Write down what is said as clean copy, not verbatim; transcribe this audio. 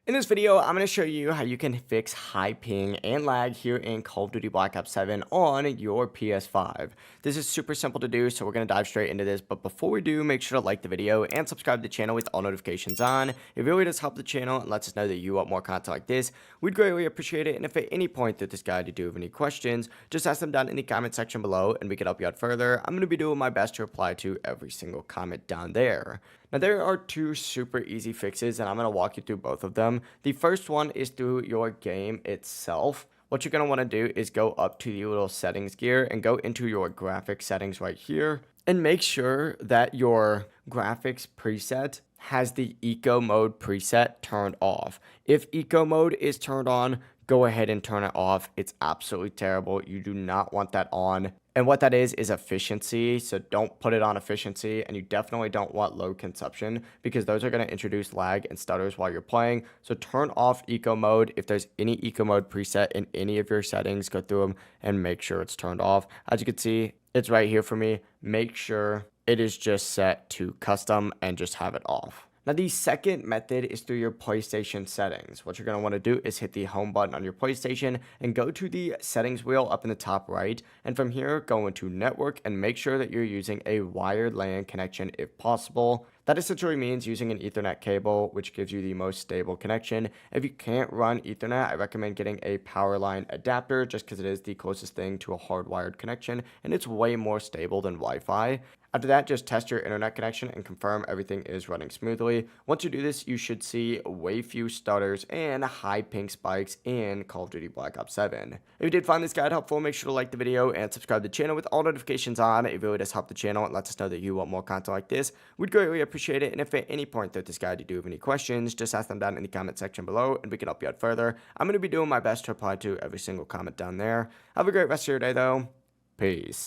In this video, I'm going to show you how you can fix high ping and lag here in Call of Duty Black Ops 7 on your PS5. This is super simple to do, so we're going to dive straight into this. But before we do, make sure to like the video and subscribe to the channel with all notifications on. It really does help the channel and lets us know that you want more content like this. We'd greatly appreciate it. And if at any point through this guide you do have any questions, just ask them down in the comment section below and we can help you out further. I'm going to be doing my best to reply to every single comment down there. Now, there are two super easy fixes, and I'm going to walk you through both of them. The first one is through your game itself. What you're going to want to do is go up to the little settings gear and go into your graphics settings right here and make sure that your graphics preset has the eco mode preset turned off. If eco mode is turned on, go ahead and turn it off. It's absolutely terrible. You do not want that on. And what that is efficiency. So don't put it on efficiency, and you definitely don't want low consumption because those are going to introduce lag and stutters while you're playing. So turn off eco mode. If there's any eco mode preset in any of your settings, go through them and make sure it's turned off. As you can see, it's right here for me. Make sure it is just set to custom and just have it off. Now, the second method is through your PlayStation settings. What you're going to want to do is hit the home button on your PlayStation and go to the settings wheel up in the top right. And from here, go into network and make sure that you're using a wired LAN connection if possible. That essentially means using an Ethernet cable, which gives you the most stable connection. If you can't run Ethernet, I recommend getting a power line adapter just because it is the closest thing to a hardwired connection and it's way more stable than Wi-Fi. After that, just test your internet connection and confirm everything is running smoothly. Once you do this, you should see way few stutters and high ping spikes in Call of Duty Black Ops 7. If you did find this guide helpful, make sure to like the video and subscribe to the channel with all notifications on. It really does help the channel and lets us know that you want more content like this. We'd greatly appreciate it. And if at any point through this guide you do have any questions, just ask them down in the comment section below and we can help you out further. I'm going to be doing my best to reply to every single comment down there. Have a great rest of your day though. Peace.